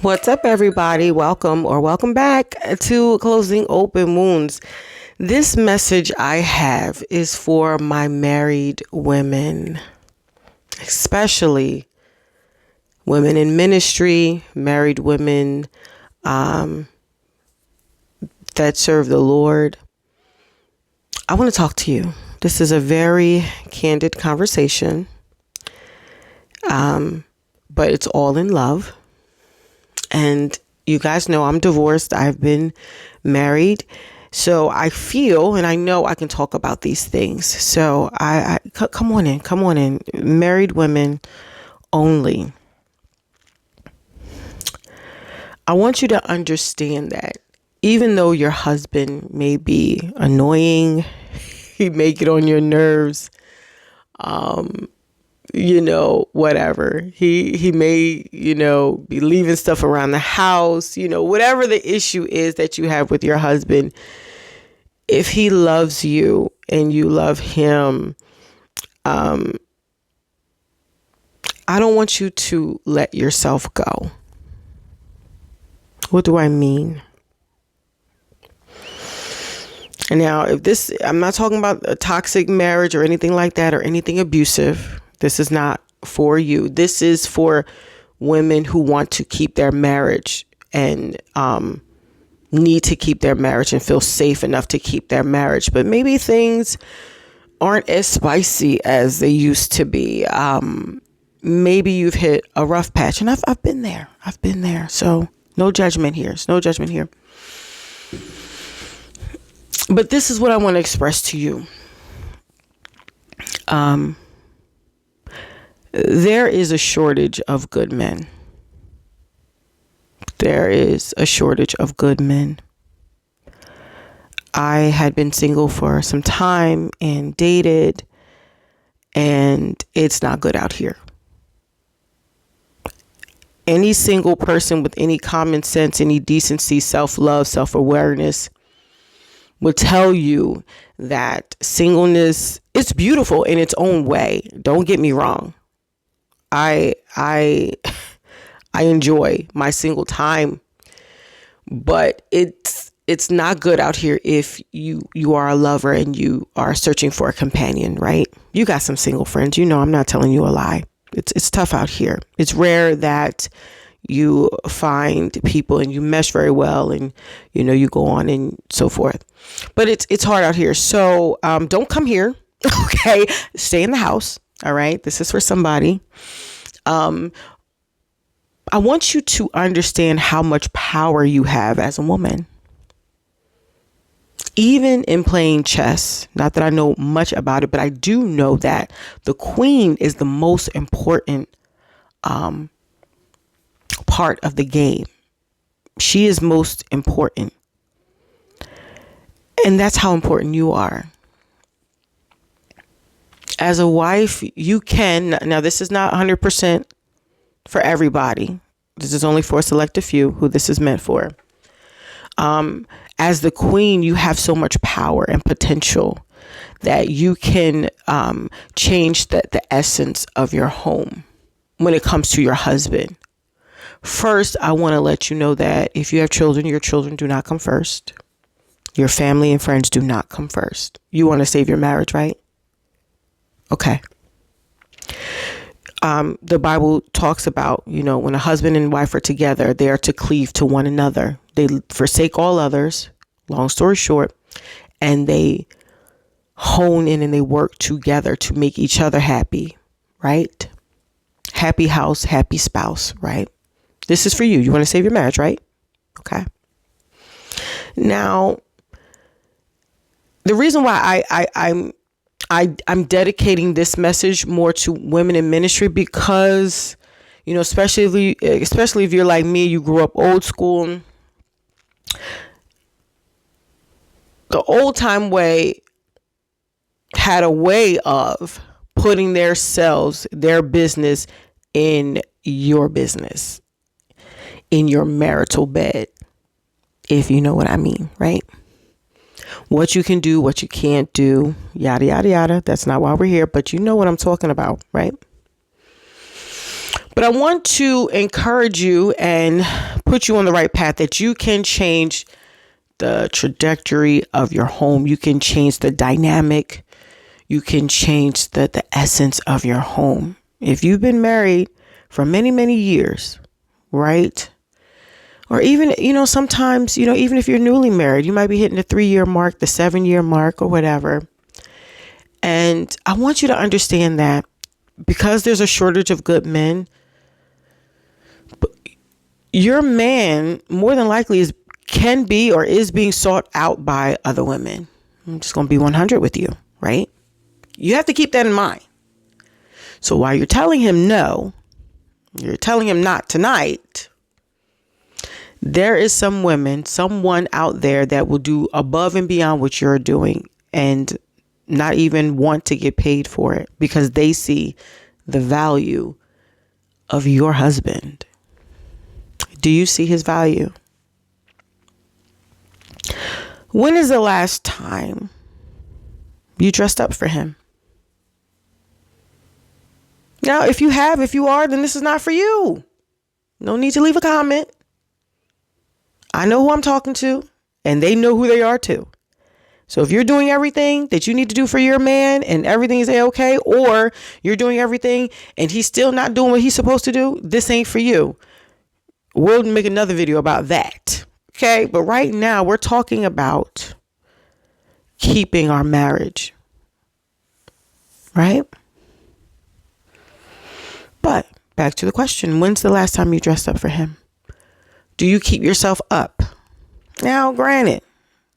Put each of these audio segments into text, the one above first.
What's up, everybody? Welcome or welcome back to Closing Open Wounds. This message I have is for my married women, especially women in ministry, married women that serve the Lord. I want to talk to you. This is a very candid conversation, but it's all in love. And you guys know I'm divorced. I've been married. So I feel and I know I can talk about these things. So come on in. Married women only. I want you to understand that even though your husband may be annoying, he may get on your nerves, whatever. He may, be leaving stuff around the house, whatever the issue is that you have with your husband. If he loves you and you love him, I don't want you to let yourself go. What do I mean? And now, I'm not talking about a toxic marriage or anything like that or anything abusive. This is not for you. This is for women who want to keep their marriage and need to keep their marriage and feel safe enough to keep their marriage. But maybe things aren't as spicy as they used to be. Maybe you've hit a rough patch, and I've been there. So no judgment here. There's no judgment here. But this is what I want to express to you. There is a shortage of good men. There is a shortage of good men. I had been single for some time and dated, and it's not good out here. Any single person with any common sense, any decency, self-love, self-awareness would tell you that singleness is beautiful in its own way. Don't get me wrong. I enjoy my single time, but it's not good out here if you are a lover and you are searching for a companion, right? You got some single friends. I'm not telling you a lie. It's tough out here. It's rare that you find people and you mesh very well and you go on and so forth, but it's hard out here. So don't come here. Okay, stay in the house. All right, this is for somebody. I want you to understand how much power you have as a woman. Even in playing chess, not that I know much about it, but I do know that the queen is the most important part of the game. She is most important. And that's how important you are. As a wife, you can, now this is not 100% for everybody. This is only for a select few who this is meant for. As the queen, you have so much power and potential that you can change the essence of your home when it comes to your husband. First, I want to let you know that if you have children, your children do not come first. Your family and friends do not come first. You want to save your marriage, right? Okay. The Bible talks about, when a husband and wife are together, they are to cleave to one another. They forsake all others, long story short, and they hone in and they work together to make each other happy, right? Happy house, happy spouse, right? This is for you. You want to save your marriage, right? Okay. Now, the reason why I'm dedicating this message more to women in ministry because, especially if you're like me, you grew up old school. The old time way had a way of putting their business in your business, in your marital bed, if you know what I mean, right? What you can do, what you can't do, yada, yada, yada. That's not why we're here, but you know what I'm talking about, right? But I want to encourage you and put you on the right path, that you can change the trajectory of your home. You can change the dynamic. You can change the essence of your home. If you've been married for many, many years, right? Or even, sometimes, even if you're newly married, you might be hitting the 3-year mark, the 7-year mark, or whatever. And I want you to understand that because there's a shortage of good men, your man more than likely can be or is being sought out by other women. I'm just going to be 100 with you, right? You have to keep that in mind. So while you're telling him no, you're telling him not tonight, there is someone out there that will do above and beyond what you're doing and not even want to get paid for it because they see the value of your husband. Do you see his value? When is the last time you dressed up for him? Now, if you are, then this is not for you. No need to leave a comment. I know who I'm talking to, and they know who they are too. So if you're doing everything that you need to do for your man and everything is okay, or you're doing everything and he's still not doing what he's supposed to do, this ain't for you. We'll make another video about that. Okay. But right now we're talking about keeping our marriage. Right? But back to the question, when's the last time you dressed up for him? Do you keep yourself up? Now, granted,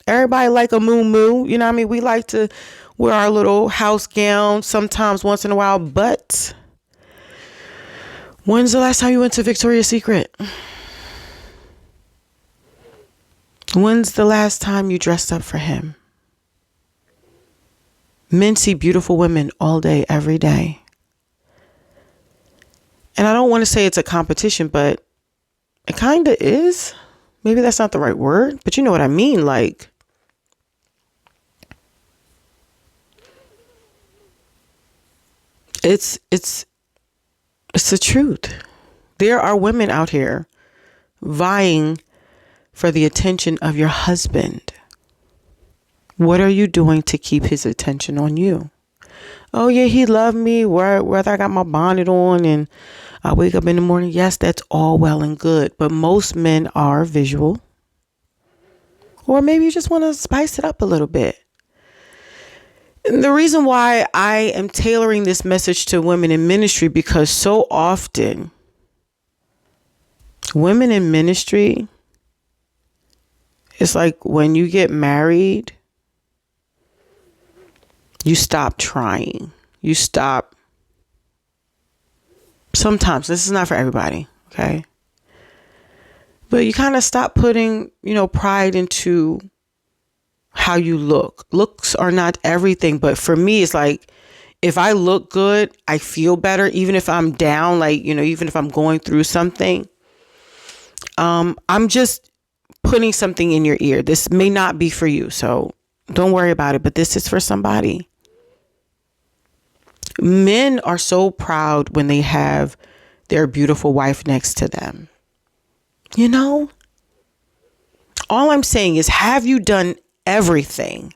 everybody like a moo. You know what I mean? We like to wear our little house gown sometimes once in a while. But when's the last time you went to Victoria's Secret? When's the last time you dressed up for him? Men see beautiful women all day, every day. And I don't want to say it's a competition, but it kind of is. Maybe that's not the right word, but you know what I mean? Like, it's the truth. There are women out here vying for the attention of your husband. What are you doing to keep his attention on you? Oh yeah, he loved me whether I got my bonnet on and I wake up in the morning. Yes, that's all well and good. But most men are visual. Or maybe you just want to spice it up a little bit. And the reason why I am tailoring this message to women in ministry, because so often women in ministry, it's like when you get married, you stop trying. You stop. Sometimes, this is not for everybody, okay? But you kind of stop putting, pride into how you look. Looks are not everything, but for me, it's like, if I look good, I feel better, even if I'm down, like, even if I'm going through something. I'm just putting something in your ear. This may not be for you, so don't worry about it, but this is for somebody. Men are so proud when they have their beautiful wife next to them. All I'm saying is, have you done everything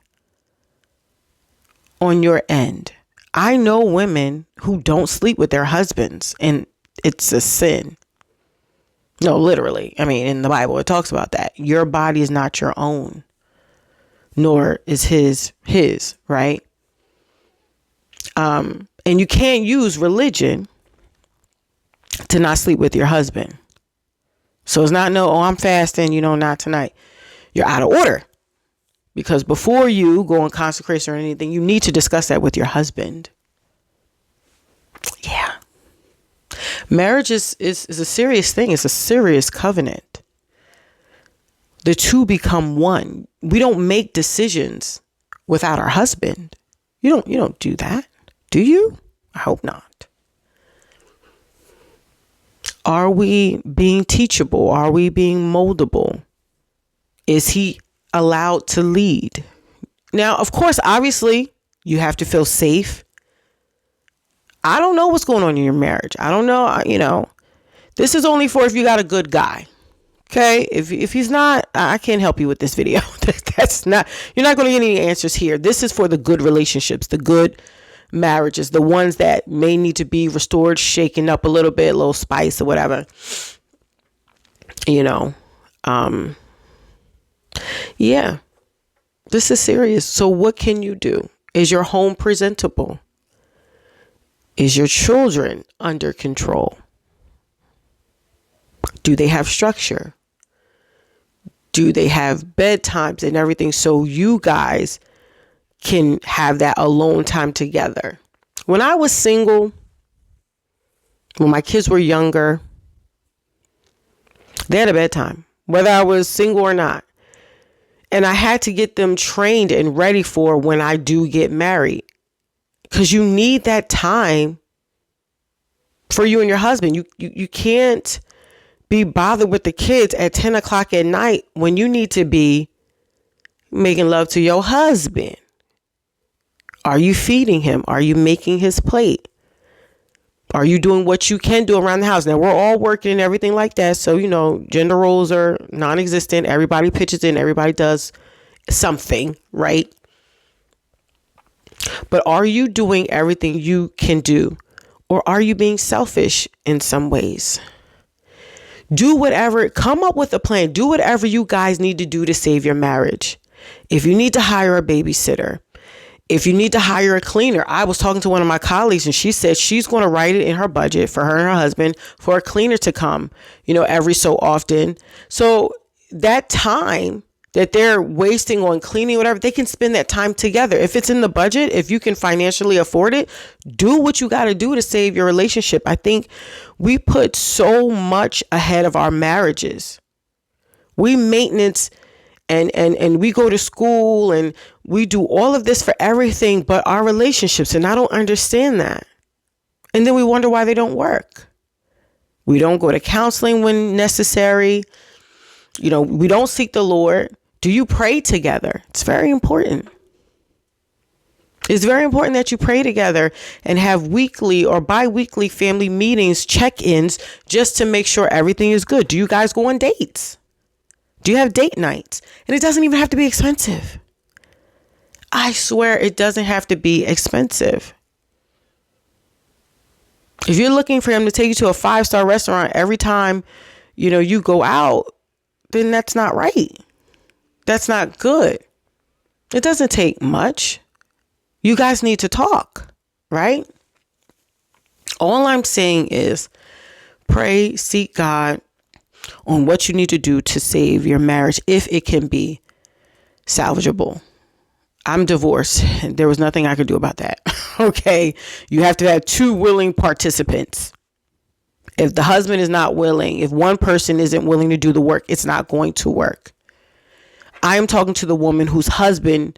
on your end? I know women who don't sleep with their husbands, and it's a sin. No, literally. I mean, in the Bible, it talks about that. Your body is not your own, nor is his, right? And you can't use religion to not sleep with your husband. So it's not I'm fasting, not tonight. You're out of order. Because before you go on consecration or anything, you need to discuss that with your husband. Yeah. Marriage is a serious thing. It's a serious covenant. The two become one. We don't make decisions without our husband. You don't do that. Do you? I hope not. Are we being teachable? Are we being moldable? Is he allowed to lead? Now, of course, obviously, you have to feel safe. I don't know what's going on in your marriage. I don't know, This is only for if you got a good guy. Okay, if he's not, I can't help you with this video. That's not, you're not going to get any answers here. This is for the good relationships, the good marriages, the ones that may need to be restored, shaken up a little bit, a little spice or whatever. You know, yeah, this is serious. So what can you do? Is your home presentable? Is your children under control? Do they have structure? Do they have bedtimes and everything so you guys can have that alone time together? When I was single, when my kids were younger, they had a bedtime, whether I was single or not. And I had to get them trained and ready for when I do get married. Because you need that time for you and your husband. You can't be bothered with the kids at 10 o'clock at night when you need to be making love to your husband. Are you feeding him? Are you making his plate? Are you doing what you can do around the house? Now, we're all working and everything like that. So, you know, gender roles are non-existent. Everybody pitches in. Everybody does something, right? But are you doing everything you can do? Or are you being selfish in some ways? Do whatever, come up with a plan. Do whatever you guys need to do to save your marriage. If you need to hire a babysitter, if you need to hire a cleaner, I was talking to one of my colleagues and she said she's going to write it in her budget for her and her husband for a cleaner to come, you know, every so often. So that time that they're wasting on cleaning, whatever, they can spend that time together. If it's in the budget, if you can financially afford it, do what you got to do to save your relationship. I think we put so much ahead of our marriages. We maintenance and we go to school and we do all of this for everything but our relationships. And I don't understand that. And then we wonder why they don't work. We don't go to counseling when necessary. You know, we don't seek the Lord. Do you pray together? It's very important. It's very important that you pray together and have weekly or bi-weekly family meetings, check-ins, just to make sure everything is good. Do you guys go on dates? Do you have date nights? And it doesn't even have to be expensive. I swear it doesn't have to be expensive. If you're looking for him to take you to a 5-star restaurant every time, you know, you go out, then that's not right. That's not good. It doesn't take much. You guys need to talk, right? All I'm saying is pray, seek God on what you need to do to save your marriage if it can be salvageable. I'm divorced. There was nothing I could do about that. Okay. You have to have 2 willing participants. If the husband is not willing, if one person isn't willing to do the work, it's not going to work. I am talking to the woman whose husband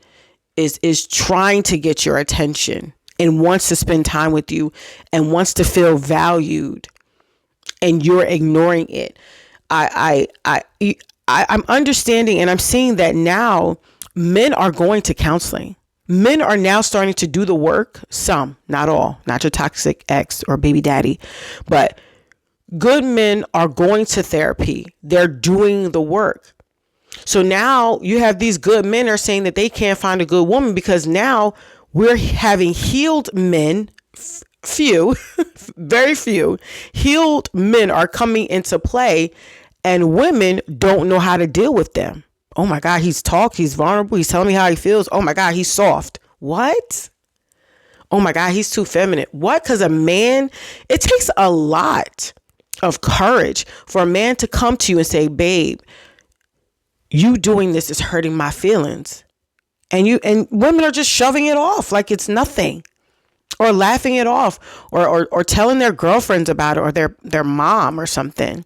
is trying to get your attention and wants to spend time with you and wants to feel valued, and you're ignoring it. I'm understanding, and I'm seeing that now men are going to counseling. Men are now starting to do the work. Some, not all, not your toxic ex or baby daddy, but good men are going to therapy. They're doing the work. So now you have these good men are saying that they can't find a good woman because now we're having healed men, few, very few healed men are coming into play, and women don't know how to deal with them. Oh my God, he's vulnerable. He's telling me how he feels. Oh my God, he's soft. What? Oh my God, he's too feminine. What? Because a man, it takes a lot of courage for a man to come to you and say, babe, you doing this is hurting my feelings. And women are just shoving it off like it's nothing, or laughing it off, or telling their girlfriends about it, or their mom or something.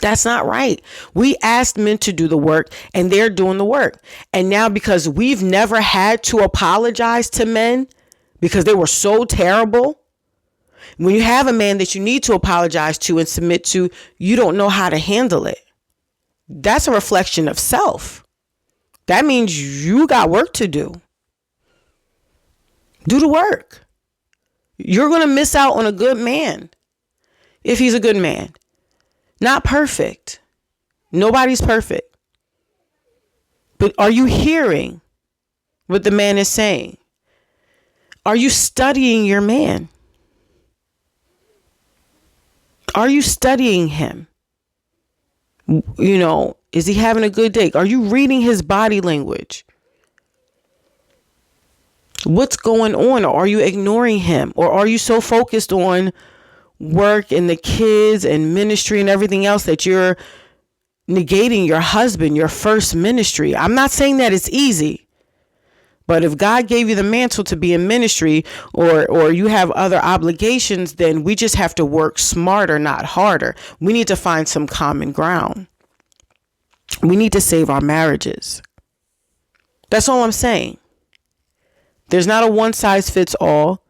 That's not right. We asked men to do the work and they're doing the work. And now because we've never had to apologize to men because they were so terrible, when you have a man that you need to apologize to and submit to, you don't know how to handle it. That's a reflection of self. That means you got work to do. Do the work. You're going to miss out on a good man. if he's a good man. Not perfect. Nobody's perfect. But are you hearing what the man is saying? Are you studying your man? Are you studying him? You know, is he having a good day? Are you reading his body language? What's going on? Or are you ignoring him? Or are you so focused on work and the kids and ministry and everything else that you're negating your husband, your first ministry? I'm not saying that it's easy. But if God gave you the mantle to be in ministry, or you have other obligations, then we just have to work smarter, not harder. We need to find some common ground. We need to save our marriages. That's all I'm saying. There's not a one size fits all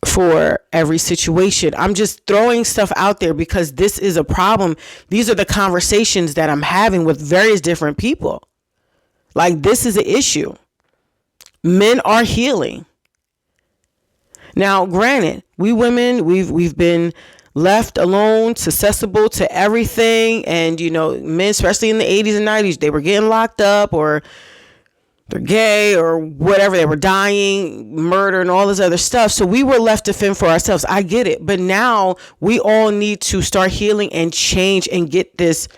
for every situation. I'm just throwing stuff out there because this is a problem. These are the conversations that I'm having with various different people. Like, this is an issue. Men are healing. Now, granted, we women, we've been left alone, susceptible to everything. And, you know, men, especially in the 80s and 90s, they were getting locked up, or they're gay, or whatever. They were dying, murder, and all this other stuff. So we were left to fend for ourselves. I get it. But now we all need to start healing and change and get this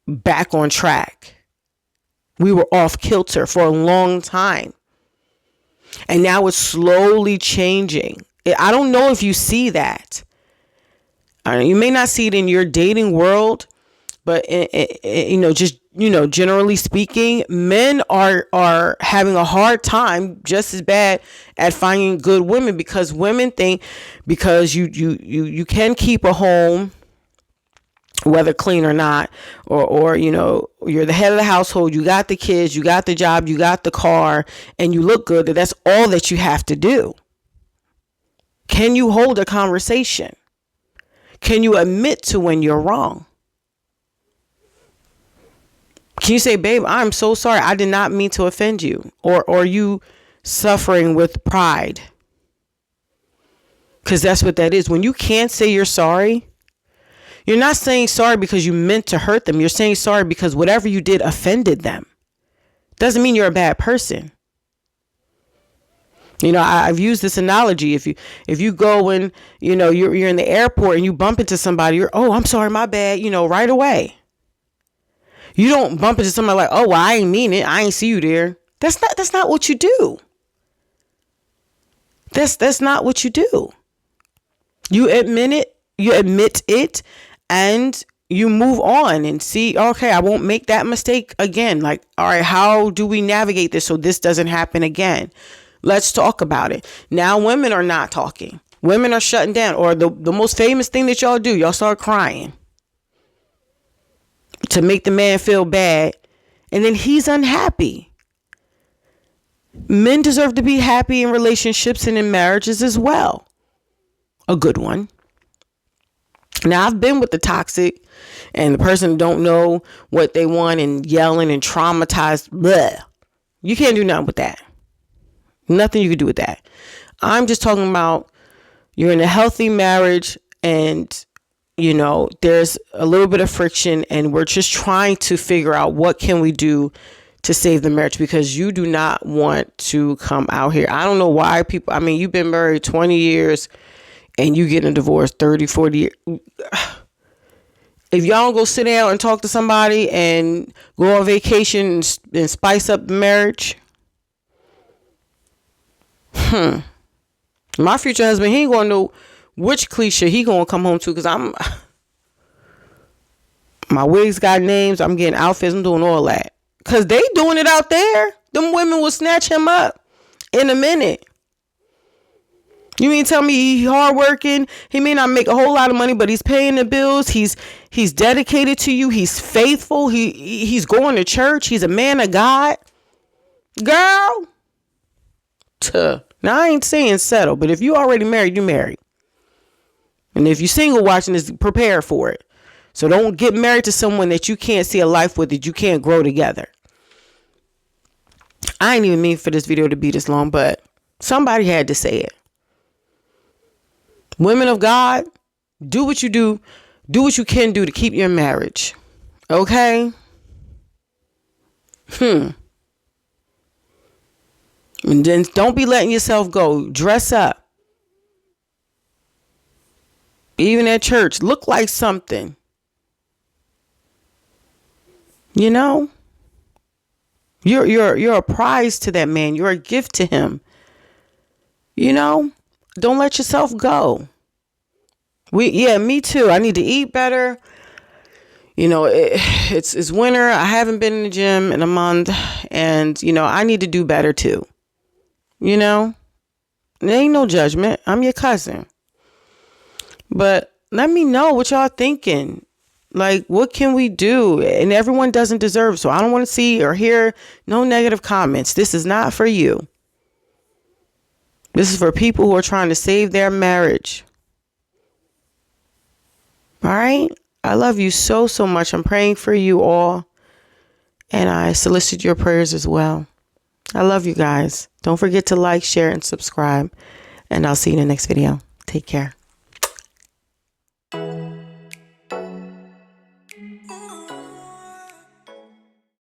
back on track. We were off kilter for a long time. And now it's slowly changing. I don't know if you see that. You may not see it in your dating world, but generally speaking, men are having a hard time just as bad at finding good women, because women think because you can keep a home, whether clean or not, or you're the head of the household, you got the kids, you got the job, you got the car, and you look good, that's all that you have to do. Can you hold a conversation? Can you admit to when you're wrong? Can you say, babe, I'm so sorry, I did not mean to offend you? Or are you suffering with pride? Because that's what that is. When you can't say you're sorry, you're not saying sorry because you meant to hurt them. You're saying sorry because whatever you did offended them. Doesn't mean you're a bad person. You know, I've used this analogy. If you go and, you're in the airport and you bump into somebody, oh, I'm sorry, my bad, right away. You don't bump into somebody like, oh, well, I ain't mean it, I ain't see you there. That's not what you do. That's not what you do. You admit it, and you move on and see, okay, I won't make that mistake again. Like, all right, how do we navigate this so this doesn't happen again? Let's talk about it. Now women are not talking. Women are shutting down. Or the most famous thing that y'all do, y'all start crying to make the man feel bad. And then he's unhappy. Men deserve to be happy in relationships and in marriages as well. A good one. Now, I've been with the toxic and the person don't know what they want and yelling and traumatized. Bleh. You can't do nothing with that. Nothing you can do with that. I'm just talking about you're in a healthy marriage and, there's a little bit of friction and we're just trying to figure out what can we do to save the marriage, because you do not want to come out here. I don't know why people, you've been married 20 years and you get a divorce 30, 40 years. If y'all don't go sit down and talk to somebody and go on vacation and spice up the marriage. My future husband, he ain't gonna know which cliche he gonna come home to, because my wigs got names, I'm getting outfits, I'm doing all that. Because they doing it out there. Them women will snatch him up in a minute. You mean tell me he hardworking? He may not make a whole lot of money, but he's paying the bills. He's dedicated to you. He's faithful. He's going to church. He's a man of God. Girl. Now, I ain't saying settle, but if you already married, you married. And if you're single watching this, prepare for it. So don't get married to someone that you can't see a life with, that you can't grow together. I ain't even mean for this video to be this long, but somebody had to say it. Women of God, Do what you do. Do what you can do to keep your marriage. Okay? And then don't be letting yourself go. Dress up. Even at church, look like something. You know? You're a prize to that man. You're a gift to him. You know? Don't let yourself go. Me too. I need to eat better. You know, it's winter. I haven't been in the gym in a month, and you know, I need to do better too. You know? There ain't no judgment. I'm your cousin. But let me know what y'all thinking. Like, what can we do? And everyone doesn't deserve, so I don't want to see or hear no negative comments. This is not for you. This is for people who are trying to save their marriage. All right? I love you so, so much. I'm praying for you all. And I solicit your prayers as well. I love you guys. Don't forget to like, share, and subscribe. And I'll see you in the next video. Take care.